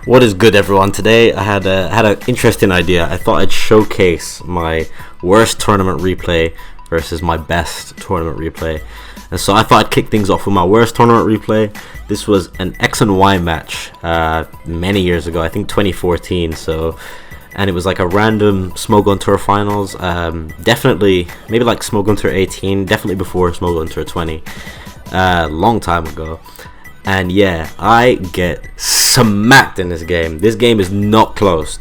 What is good, everyone? Today I had an interesting idea. I thought I'd showcase my worst tournament replay versus my best tournament replay. And so I thought I'd kick things off with my worst tournament replay. This was an X and Y match many years ago, I think 2014. And it was like a random Smogon Tour finals. Definitely, maybe like Smogon Tour 18, definitely before Smogon Tour 20. Long time ago. And yeah, I get smacked in this game. This game is not close.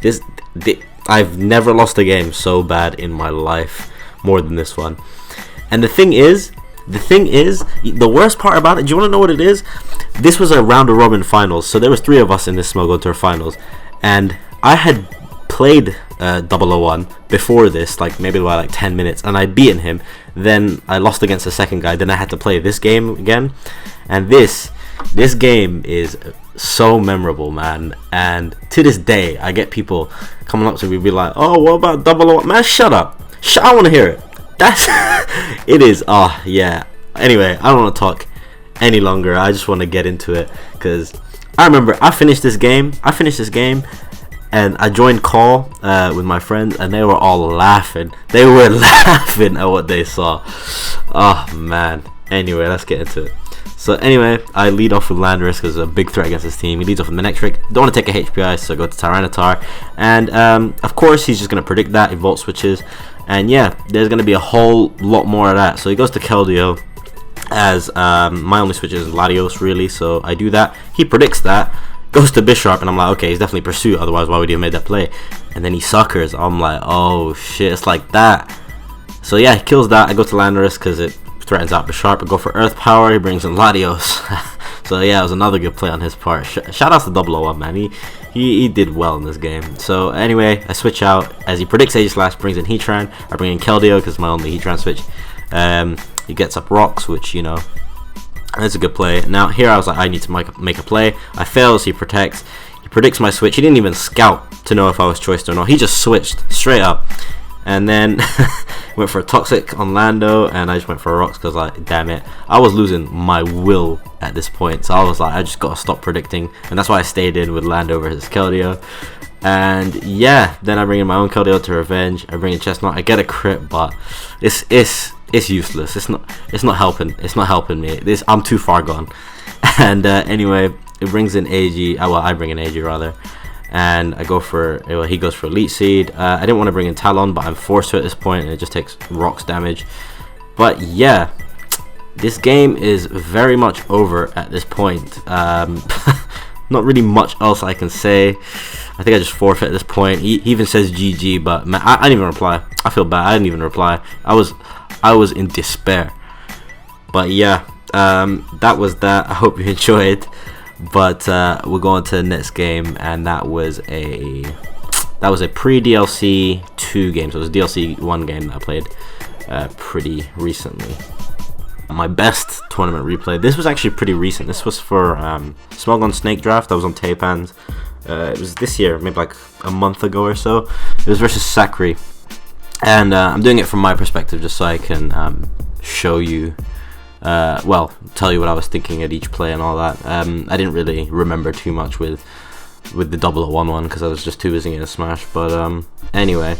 I've never lost a game so bad in my life more than this one. And the thing is, the worst part about it, do you want to know what it is? This was a round of robin finals, so there was 3 of us in this Smogon Tour finals, and I had played 001 before this, like maybe by like 10 minutes, and I'd beaten him. Then I lost against the second guy. Then I had to play this game again, and this game is so memorable, man. And to this day, I get people coming up to me, be like, "Oh, what about 001?" Man, shut up. I want to hear it. That's it is. Oh yeah. Anyway, I don't want to talk any longer. I just want to get into it because I remember I finished this game, and I joined call with my friends, and they were all laughing. They were laughing at what they saw. Oh man. Anyway, let's get into it. So anyway, I lead off with Landorus because a big threat against his team. He leads off with Manectric. Don't want to take a HPI, so I go to Tyranitar. And of course, he's just going to predict that. He Volt switches. And yeah, there's going to be a whole lot more of that. So he goes to Keldeo, as my only switch is Latios, really. So I do that. He predicts that. Goes to Bisharp, and I'm like, okay, he's definitely Pursuit. Otherwise, why would he have made that play? And then he suckers. I'm like, oh shit, it's like that. So yeah, he kills that. I go to Landorus because it threatens out Bisharp. I go for Earth Power. He brings in Latios. So yeah, it was another good play on his part. Shout out to 001, man. He did well in this game. So anyway, I switch out as he predicts Aegislash, brings in Heatran. I bring in Keldeo because my only Heatran switch. He gets up Rocks, which, you know, that's a good play. Now here I was like, I need to make a play. I fails. He protects. He predicts my switch. He didn't even scout to know if I was choiced or not. He just switched straight up. And then went for a Toxic on Lando, and I just went for a Rocks because, like, damn it, I was losing my will at this point. So I was like, I just gotta stop predicting, and that's why I stayed in with Lando versus Keldeo. And yeah, then I bring in my own Keldeo to revenge. I bring in Chestnut. I get a crit, but it's useless. It's not helping. It's not helping me. I'm too far gone. And anyway, it brings in AG. Well, I bring in AG rather. And I go for, well, he goes for Elite Seed. I didn't want to bring in Talon, but I'm forced to at this point, and it just takes Rocks damage. But yeah, this game is very much over at this point. Not really much else I can say. I think I just forfeit at this point. He even says GG, but man, I didn't even reply. I feel bad. I didn't even reply. I was in despair. But yeah, that was that. I hope you enjoyed. But we'll go on to the next game, and that was a pre-DLC 2 game. So it was a DLC 1 game that I played pretty recently. My best tournament replay. This was actually pretty recent. This was for Smogon Snake Draft. I was on Taipans. It was this year, maybe like a month ago or so. It was versus Sakri, and I'm doing it from my perspective just so I can show you. Tell you what I was thinking at each play and all that. I didn't really remember too much with the 001 one because I was just too busy in a Smash. But anyway,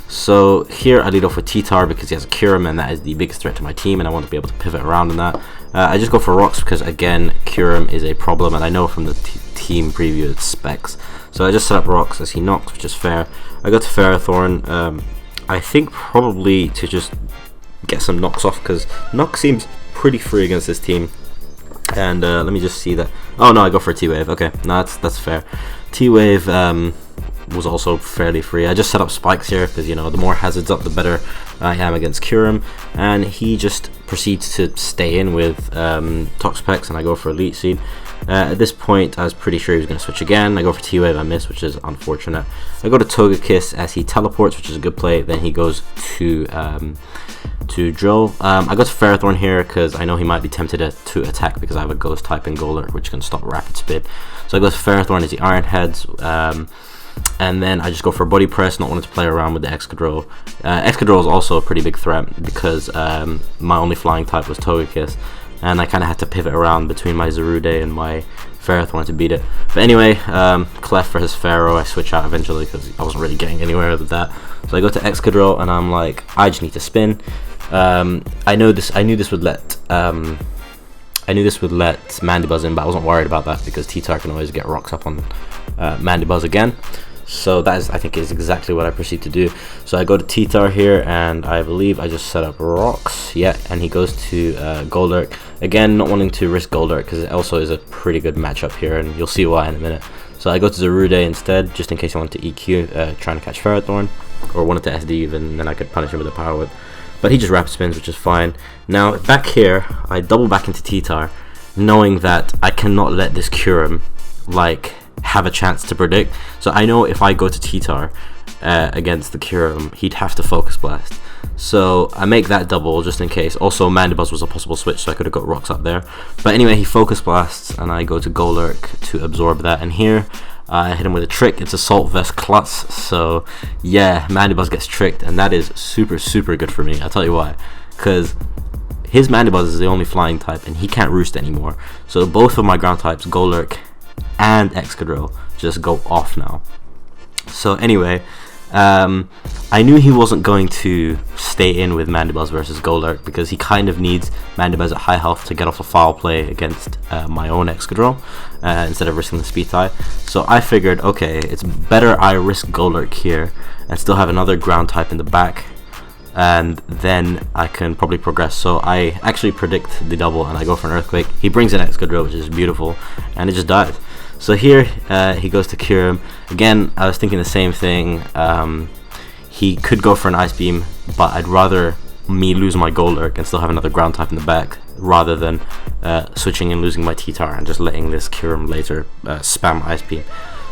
so here I lead off with T-Tar because he has a Kyurem, and that is the biggest threat to my team, and I want to be able to pivot around in that. I just go for Rocks because, again, Kyurem is a problem, and I know from the team preview it's Specs. So I just set up Rocks as he knocks, which is fair. I go to Ferrothorn, I think probably to just get some knocks off because Nox seems pretty free against this team. And let me just see that. Oh no, I go for a T-Wave. Okay, no, that's fair. T-Wave was also fairly free. I just set up Spikes here because, you know, the more hazards up, the better I am against Kyurem. And he just proceeds to stay in with Toxapex, and I go for Elite Seed. At this point, I was pretty sure he was going to switch again. I go for T-Wave, I miss, which is unfortunate. I go to Togekiss as he teleports, which is a good play. Then he goes to Drill. I go to Ferrothorn here because I know he might be tempted to attack because I have a Ghost type in Golurk, which can stop Rapid Spin. So I go to Ferrothorn as the Iron Heads. And then I just go for a Body Press, not wanting to play around with the Excadrill. Excadrill is also a pretty big threat because my only flying type was Togekiss, and I kind of had to pivot around between my Zerude and my Ferrothorn to beat it. But anyway, Clef versus Pharaoh, I switch out eventually because I wasn't really getting anywhere with that. So I go to Excadrill and I'm like, I just need to spin. I knew this would let Mandibuzz in, but I wasn't worried about that because T-Tar can always get rocks up on Mandibuzz again. So that is, I think, is exactly what I proceed to do. So I go to T-Tar here, and I believe I just set up rocks. Yeah, and he goes to Golurk. Again, not wanting to risk Golurk because it also is a pretty good matchup here, and you'll see why in a minute. So I go to Zarude instead, just in case I want to EQ, trying to catch Ferrothorn, or wanted to SD even, and then I could punish him with a Power Whip. But he just rapid spins, which is fine. Now, back here, I double back into T-Tar, knowing that I cannot let this Kyurem, like, have a chance to predict. So I know if I go to T-Tar against the Kyurem, he'd have to Focus Blast. So I make that double just in case. Also, Mandibuzz was a possible switch, so I could have got rocks up there. But anyway, he Focus Blasts, and I go to Golurk to absorb that. And here, I hit him with a trick. It's Assault Vest Klutz. So yeah, Mandibuzz gets tricked, and that is super, super good for me. I'll tell you why. Because his Mandibuzz is the only flying type, and he can't roost anymore. So both of my ground types, Golurk and Excadrill, just go off now. So anyway, I knew he wasn't going to stay in with Mandibuzz versus Golurk because he kind of needs Mandibuzz at high health to get off a foul play against my own Excadrill instead of risking the speed tie. So I figured, okay, it's better I risk Golurk here and still have another ground type in the back, and then I can probably progress. So I actually predict the double and I go for an Earthquake. He brings in Excadrill, which is beautiful, and it just died. So here he goes to Kyurem. Again, I was thinking the same thing. He could go for an Ice Beam, but I'd rather me lose my Golurk and still have another ground type in the back rather than switching and losing my T-Tar and just letting this Kyurem later spam Ice Beam.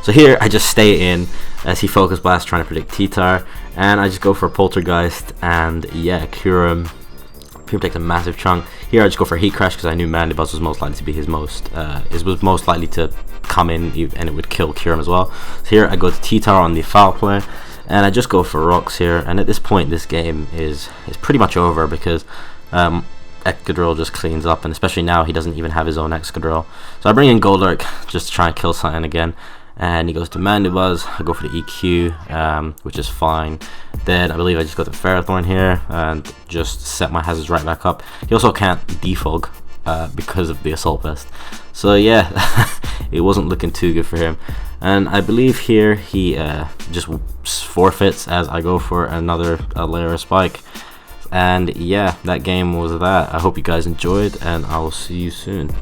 So here I just stay in as he Focus Blast trying to predict T-Tar, and I just go for Poltergeist, and yeah, Kyurem takes a massive chunk. Here I just go for Heat Crash because I knew Mandibuzz was most likely to be his most likely to come in, and it would kill Kyurem as well. So here I go to T-Tar on the foul play, and I just go for rocks here. And at this point, this game is pretty much over because Excadrill just cleans up, and especially now he doesn't even have his own Excadrill. So I bring in Golurk just to try and kill something again. And he goes to Mandibuzz. I go for the EQ, which is fine. Then I believe I just go to Ferrothorn here and just set my hazards right back up. He also can't defog because of the Assault Vest. So yeah, it wasn't looking too good for him. And I believe here he just forfeits as I go for another layer of Spike. And yeah, that game was that. I hope you guys enjoyed, and I will see you soon.